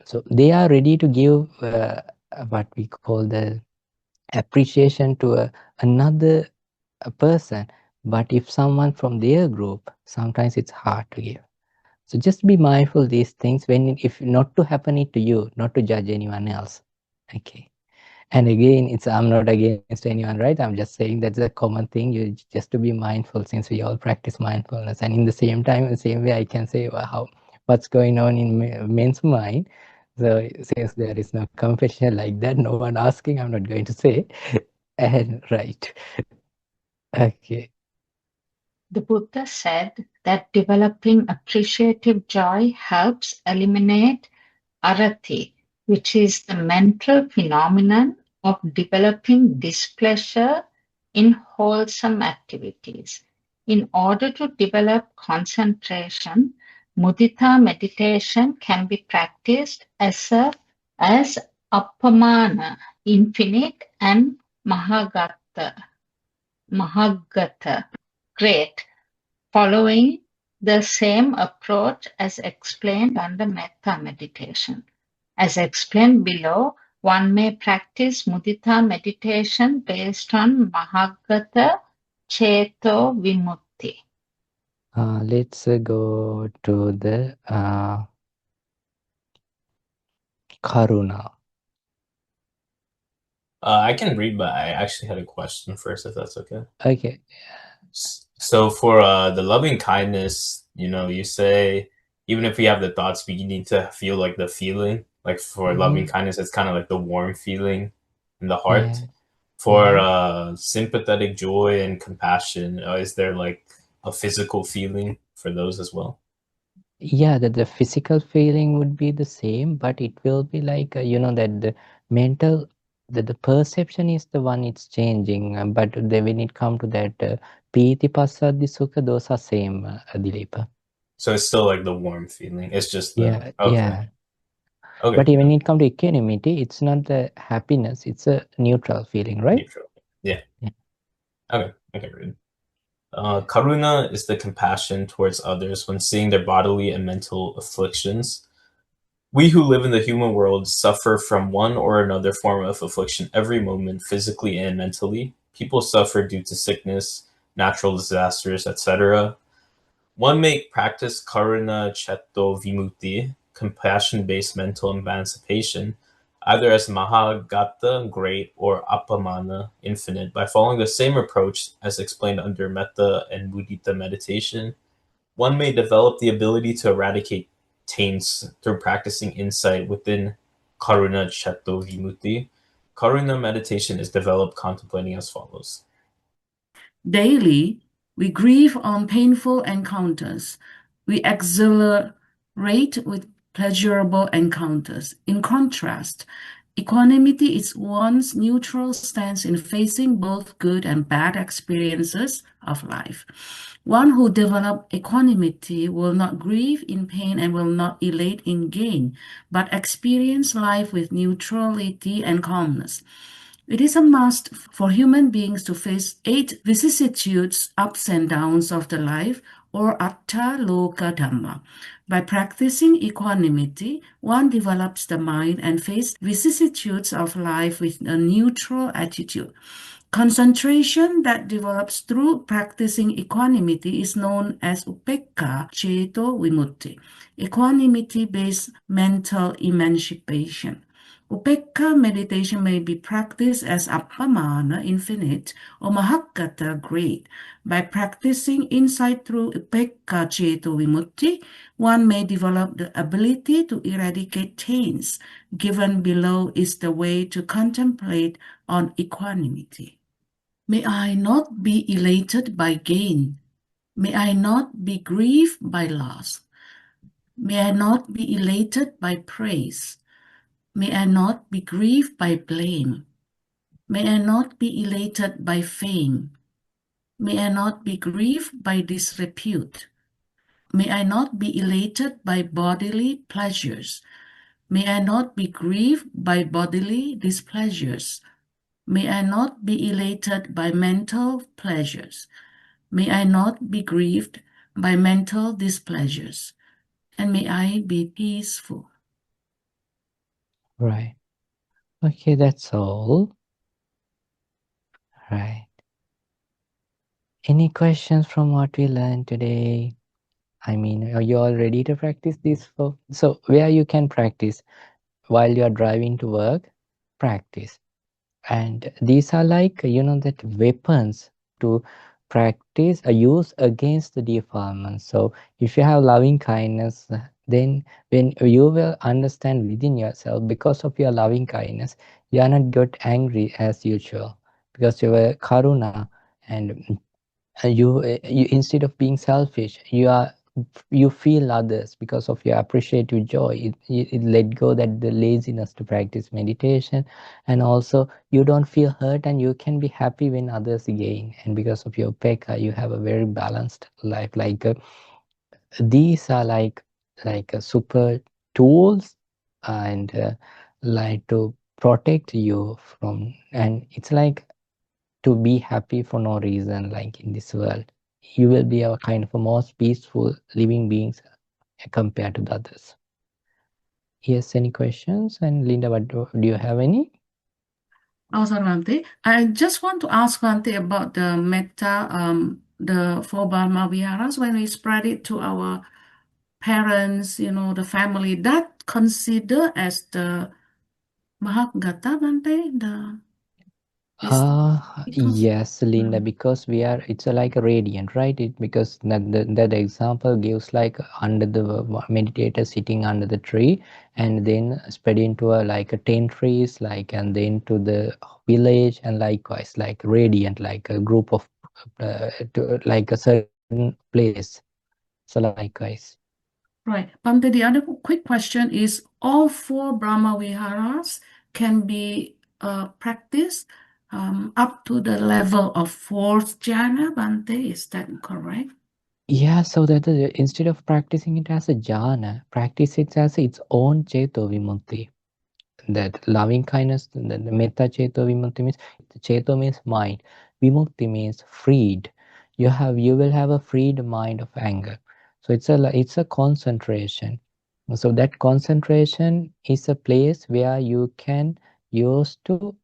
so they are ready to give what we call the appreciation to another person. But if someone from their group, sometimes it's hard to give. So just be mindful these things, when if not to happen it to you, not to judge anyone else. Okay. And again, it's I'm not against anyone, right? I'm just saying that's a common thing. You just to be mindful, since we all practice mindfulness. And in the same time, in the same way, I can say, well, how what's going on in men's mind. So since there is no competition like that, no one asking, I'm not going to say. And right, okay. The Buddha said that developing appreciative joy helps eliminate arati, which is the mental phenomenon of developing displeasure in wholesome activities. In order to develop concentration, mudita meditation can be practiced as appamana, infinite, and mahagata, great, following the same approach as explained under metta meditation. As explained below, one may practice mudita meditation based on mahagata cheto vimutti. Let's go to the karuna. I can read, but I actually had a question first, if that's okay. Okay. So for the loving kindness, you say even if we have the thoughts, we need to feel like the feeling. Like for loving kindness, it's kind of like the warm feeling in the heart. Yeah. For sympathetic joy and compassion, is there like a physical feeling for those as well? Yeah, that the physical feeling would be the same, but it will be like that the mental, that the perception is the one it's changing. But when it come to that piti pasadi sukha, those are same, Dilepa. So it's still like the warm feeling. It's just Yeah, okay. yeah. Okay. But when it come to equanimity, it's not the happiness; it's a neutral feeling, right? Neutral. Yeah. Yeah. Okay. Okay. Read. Karuna is the compassion towards others when seeing their bodily and mental afflictions. We who live in the human world suffer from one or another form of affliction every moment, physically and mentally. People suffer due to sickness, natural disasters, etc. One may practice karuna cetto vimutti, compassion-based mental emancipation, either as mahagata, great, or appamana, infinite, by following the same approach as explained under metta and mudita meditation. One may develop the ability to eradicate taints through practicing insight within karuna cetto vimutti. Karuna meditation is developed contemplating as follows. Daily, we grieve on painful encounters. We exhilarate with pleasurable encounters. In contrast, equanimity is one's neutral stance in facing both good and bad experiences of life. One who develops equanimity will not grieve in pain and will not elate in gain, but experience life with neutrality and calmness. It is a must for human beings to face 8 vicissitudes, ups and downs of the life, or atta loka dhamma. By practicing equanimity, one develops the mind and faces vicissitudes of life with a neutral attitude. Concentration that develops through practicing equanimity is known as upekkha ceto vimutti, equanimity-based mental emancipation. Upekkha meditation may be practiced as appamana, infinite, or mahakata, great. By practicing insight through upekkha ceto vimutti, one may develop the ability to eradicate taints. Given below is the way to contemplate on equanimity. May I not be elated by gain. May I not be grieved by loss. May I not be elated by praise. May I not be grieved by blame. May I not be elated by fame. May I not be grieved by disrepute. May I not be elated by bodily pleasures. May I not be grieved by bodily displeasures. May I not be elated by mental pleasures. May I not be grieved by mental displeasures. And may I be peaceful. Right. Okay, that's all. Right. Any questions from what we learned today? I mean, are you all ready to practice this? So where you can practice while you are driving to work, practice. And these are like, that weapons to practice or use against the defilements. So if you have loving kindness, then when you will understand within yourself, because of your loving kindness, you are not get angry as usual, because you were karuna, and you instead of being selfish, you feel others because of your appreciative joy. It let go that the laziness to practice meditation, and also you don't feel hurt and you can be happy when others gain. And because of your pekka, you have a very balanced life. Like these are like super tools, and like to protect you from, and it's like to be happy for no reason, like in this world. You will be a kind of a most peaceful living beings compared to the others. Yes, any questions? And Linda, what do you have any? Also, Bhante, I just want to ask Bhante about the metta, the four Brahma Viharas, when we spread it to our parents, the family, that consider as the Mahagata, Bhante, this Yes, Linda, because it's a, like a radiant, right? Because that example gives like under the meditator sitting under the tree, and then spread into a like a 10 trees, like, and then to the village, and likewise like radiant, like a group of like a certain place. So likewise. Right. Bhante, the other quick question is all four Brahma Viharas can be practiced up to the level of fourth jhana, Bhante, is that correct? Yeah, so that instead of practicing it as a jhana, practice it as its own Cheto Vimukti. That loving kindness, the metta Cheto Vimukti means, Cheto means mind, Vimukti means freed. You will have a freed mind of anger. So it's a concentration. So that concentration is a place where you can use to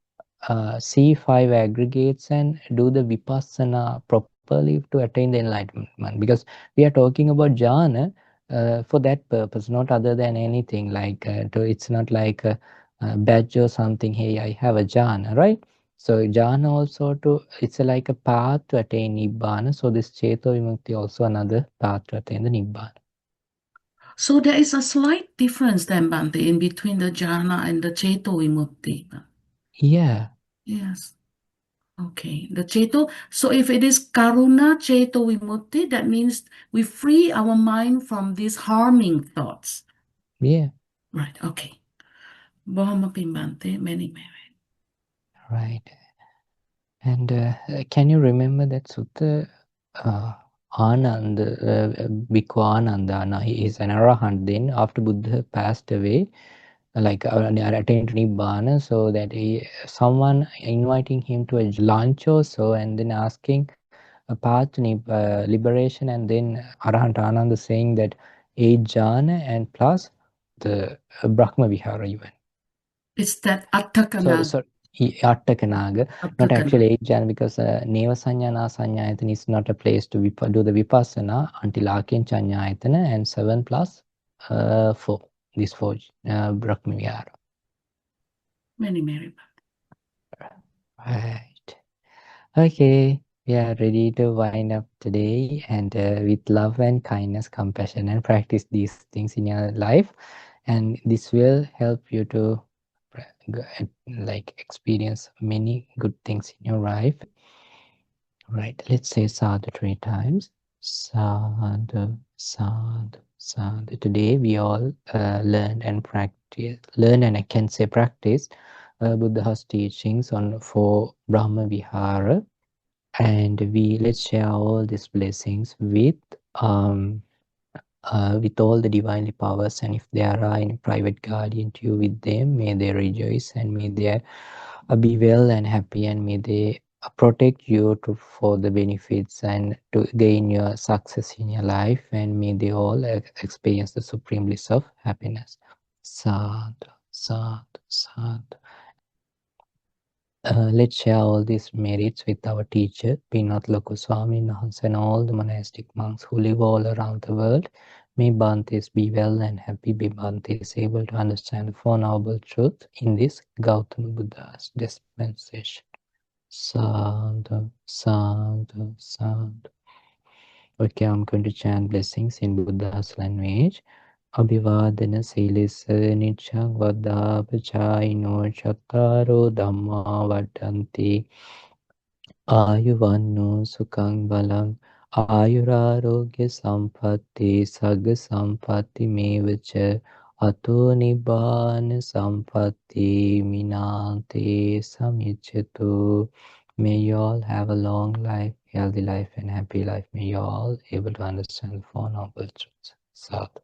see five aggregates and do the vipassana properly to attain the enlightenment. Because we are talking about jhana for that purpose, not other than anything. Like it's not like a badge or something. Hey, I have a jhana, right? So jhana also it's like a path to attain nibbana. So this Cheto Vimukti also another path to attain the nibbana. So there is a slight difference then, Bhante, in between the jhana and the Cheto Vimukti. Yeah. Yes. Okay. The Cheto. So if it is Karuna Cheto Vimukti, that means we free our mind from these harming thoughts. Yeah. Right. Okay. Bohama Bhante, many. Right. And can you remember that sutta? Anand, Bhikkhu Anandana, he is an arahant. Then after Buddha passed away, like attained Nibbana, so that someone inviting him to a lunch or so, and then asking a path to liberation, and then Arahant Ananda saying that 8 jhana and plus the Brahma Vihara even. It's that So Attakanaga. Attakanaga, not actually 8 jhana, because Neva Sanyana Sanyayatana is not a place to do the Vipassana until Akinchanyayatana, and 7 plus 4. These 4 Brahma Vihara. Many. Right. Okay. We are ready to wind up today, and with love and kindness, compassion, and practice these things in your life, and this will help you to like experience many good things in your life. Right, let's say sadhu 3 times. Sadhu, sadhu, sadhu. Today we all learn and I can say practice Buddha's teachings on 4 Brahma Vihara, and let's share all these blessings with all the divinely powers, and if there are any private guardian to you with them, may they rejoice, and may they be well and happy, and may they protect you for the benefits and to gain your success in your life, and may they all experience the supreme bliss of happiness. Sadhu, sadhu, sadhu. Let's share all these merits with our teacher, Pinath Lokoswami Nahans, and all the monastic monks who live all around the world. May Bhantes be well and happy. May Bhantes able to understand the Four Noble Truths in this Gautama Buddha's dispensation. Sadhu, sadhu, sadhu. Okay, I'm going to chant blessings in Buddha's language. Abhivadana Silis Nichang Vadapachayino Chattaro Dhamma Vadanti Ayuvanno Sukhang Balang Ayurarogya Sampatti Sagga Sampatti Mevacha Ato Nibbana Sampatti Minante Samicchatu. May you all have a long life, healthy life, and happy life. May you all able to understand the Four Noble Truths. Sadhu.